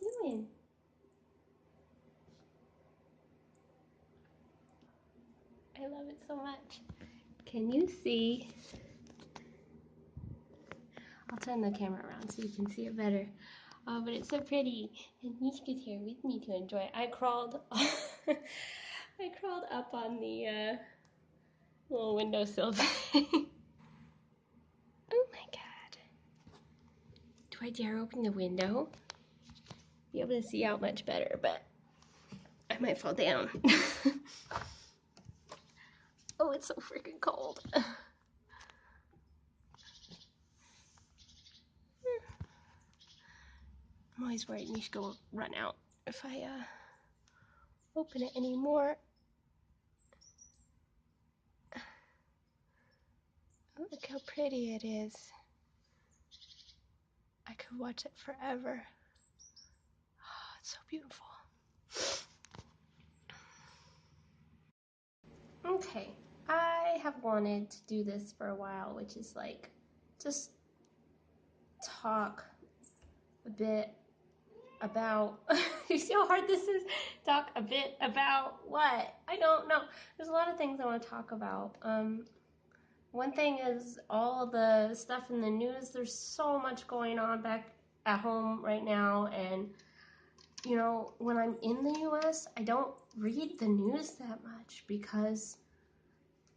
you doing? I love it so much. Can you see? I'll turn the camera around so you can see it better. But it's so pretty. And Mishka's here with me to enjoy it. I crawled up on the little windowsill thing. Oh my god. Do I dare open the window? Be able to see out much better, but I might fall down. Oh, it's so freaking cold. I'm always worried Mishka will run out if I open it anymore. Oh, look how pretty it is. I could watch it forever. Oh, it's so beautiful. Okay, I have wanted to do this for a while, which is like just talk a bit about, you see how hard this is? Talk a bit about what? I don't know. There's a lot of things I want to talk about. One thing is all the stuff in the news. There's so much going on back at home right now, and you know, when I'm in the US, I don't read the news that much because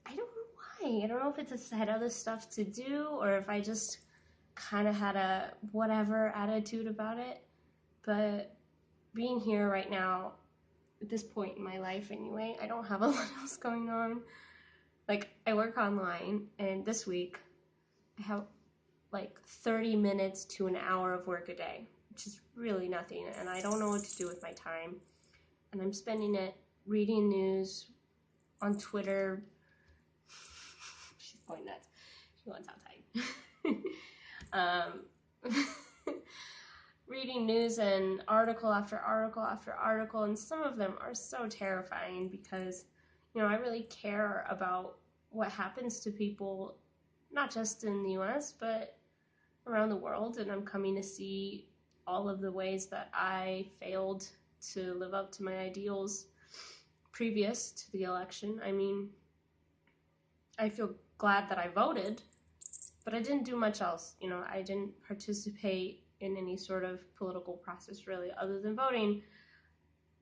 I don't know why. I don't know if it's I had other stuff to do or if I just kind of had a whatever attitude about it. But being here right now, at this point in my life anyway, I don't have a lot else going on. Like, I work online, and this week I have like 30 minutes to an hour of work a day, which is really nothing, and I don't know what to do with my time. And I'm spending it reading news on Twitter. She's going nuts. She wants outside. Reading news and article after article after article, and some of them are so terrifying because, you know, I really care about what happens to people, not just in the US, but around the world, and I'm coming to see all of the ways that I failed to live up to my ideals previous to the election. I mean, I feel glad that I voted, but I didn't do much else. You know, I didn't participate in any sort of political process really other than voting.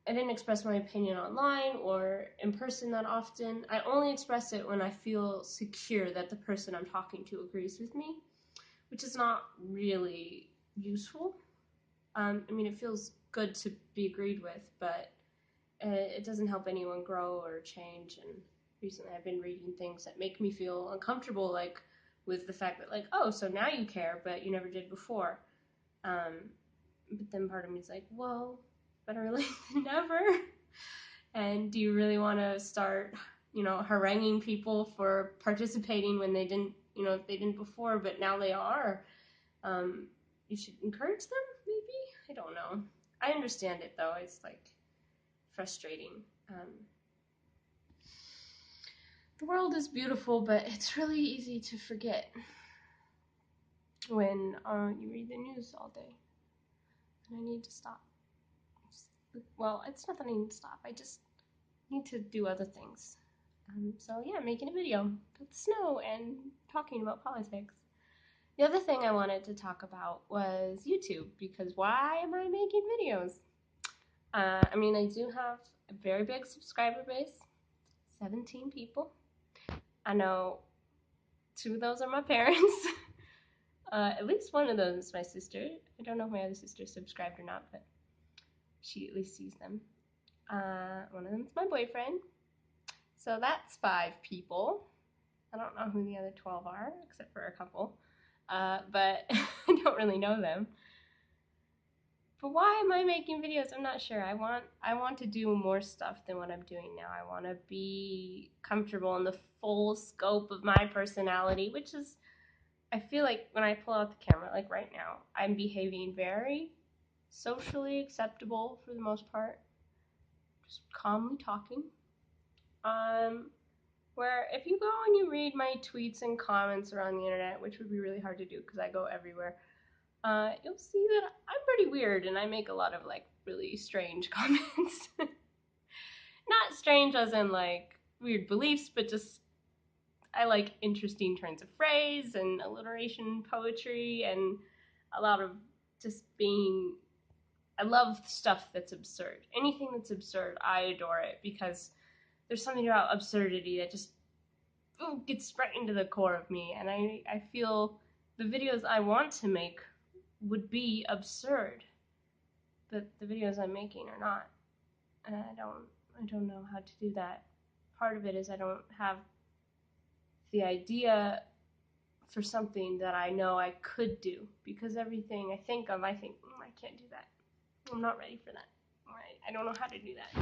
I didn't express my opinion online or in person that often. I only express it when I feel secure that the person I'm talking to agrees with me, which is not really useful. I mean, it feels good to be agreed with, but it doesn't help anyone grow or change. And recently I've been reading things that make me feel uncomfortable, like with the fact that, like, oh, so now you care, but you never did before. But then part of me is like, well, better late than never. And do you really want to start, you know, haranguing people for participating when they didn't, you know, if they didn't before, but now they are? You should encourage them, maybe? I don't know. I understand it, though. It's, like, frustrating. The world is beautiful, but it's really easy to forget when you read the news all day. And I need to stop. Well, it's not that I need to stop. I just need to do other things. So yeah, making a video with the snow and talking about politics. The other thing I wanted to talk about was YouTube, because why am I making videos? I mean, I do have a very big subscriber base, 17 people. I know 2 of those are my parents. At least one of those is my sister. I don't know if my other sister is subscribed or not, but she at least sees them. One of them is my boyfriend. So that's 5 people. I don't know who the other 12 are, except for a couple. But I don't really know them. But why am I making videos? I'm not sure. I want to do more stuff than what I'm doing now. I want to be comfortable in the full scope of my personality, which is, I feel like when I pull out the camera, like right now, I'm behaving very socially acceptable for the most part. Just calmly talking. Where if you go and you read my tweets and comments around the internet, which would be really hard to do because I go everywhere, you'll see that I'm pretty weird and I make a lot of like really strange comments. Not strange as in like weird beliefs, but just I like interesting turns of phrase and alliteration poetry and a lot of just being. I love stuff that's absurd. Anything that's absurd, I adore it because there's something about absurdity that just gets right into the core of me. And I feel the videos I want to make would be absurd, but the videos I'm making are not. And I don't know how to do that. Part of it is I don't have the idea for something that I know I could do, because everything I think of, I think, I can't do that. I'm not ready for that. I don't know how to do that.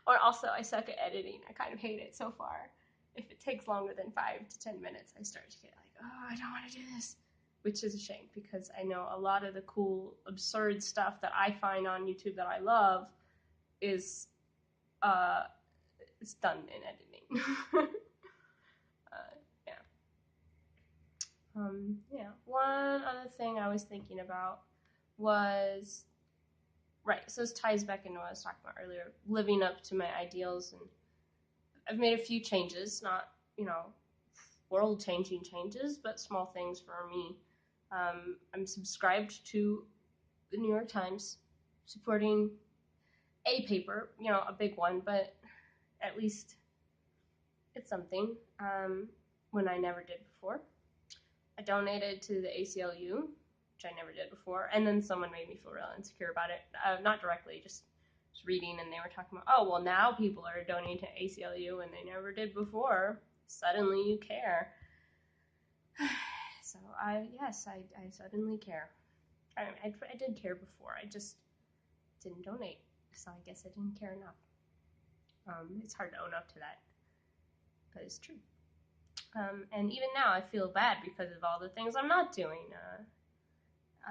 Or also, I suck at editing. I kind of hate it so far. If it takes longer than 5 to 10 minutes, I start to get like, oh, I don't want to do this. Which is a shame, because I know a lot of the cool, absurd stuff that I find on YouTube that I love is it's done in editing. Yeah. Yeah. One other thing I was thinking about was, right, so this ties back into what I was talking about earlier, living up to my ideals. And I've made a few changes, not, world-changing changes, but small things for me. I'm subscribed to the New York Times, supporting a paper, a big one, but at least it's something, when I never did before. I donated to the ACLU, which I never did before, and then someone made me feel real insecure about it. Not directly, just reading, and they were talking about, oh, well, now people are donating to ACLU and they never did before. Suddenly you care. So I suddenly care. I did care before. I just didn't donate, so I guess I didn't care enough. It's hard to own up to that, but it's true. And even now, I feel bad because of all the things I'm not doing.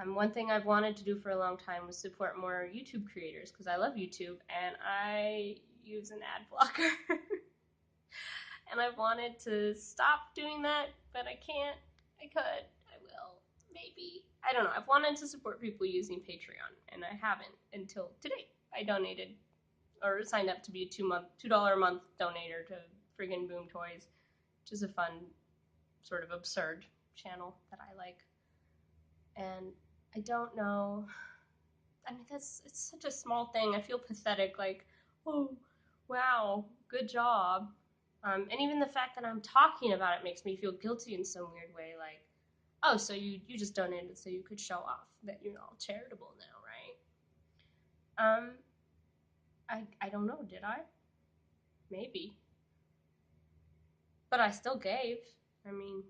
One thing I've wanted to do for a long time was support more YouTube creators, because I love YouTube and I use an ad blocker. And I wanted to stop doing that, but I can't. I could. I will. Maybe. I don't know. I've wanted to support people using Patreon, and I haven't until today. I donated, or signed up to be a $2 a month donator to freakn Boom Toys, which is a fun, sort of absurd channel that I like. And I don't know. I mean, it's such a small thing. I feel pathetic, like, oh, wow, good job. And even the fact that I'm talking about it makes me feel guilty in some weird way, like, oh, so you just donated so you could show off that you're all charitable now, right? I don't know, did I? Maybe. But I still gave. I mean,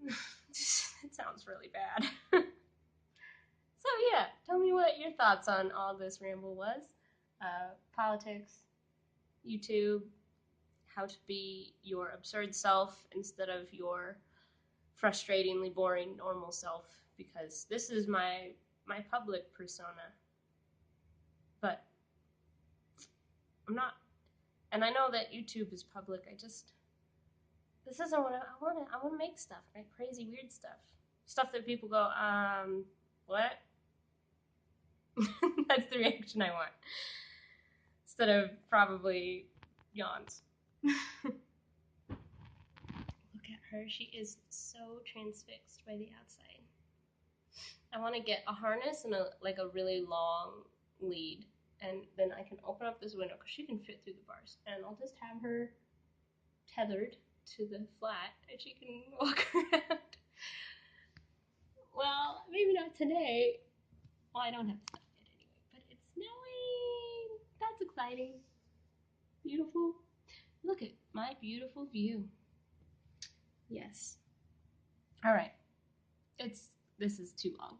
it sounds really bad. So yeah, tell me what your thoughts on all this ramble was. Politics, YouTube, how to be your absurd self instead of your frustratingly boring normal self, because this is my public persona, but I'm not. And I know that YouTube is public. This isn't what I want. I want to make stuff, right? Crazy, weird stuff that people go, what? That's the reaction I want, instead of probably yawns. Look at her. She is so transfixed by the outside. I want to get a harness and a really long lead, and then I can open up this window because she can fit through the bars, and I'll just have her tethered to the flat and she can walk around. Well, maybe not today. Well, I don't have stuff yet anyway, but it's snowing. That's exciting. Beautiful. Look at my beautiful view. Yes. All right. This is too long.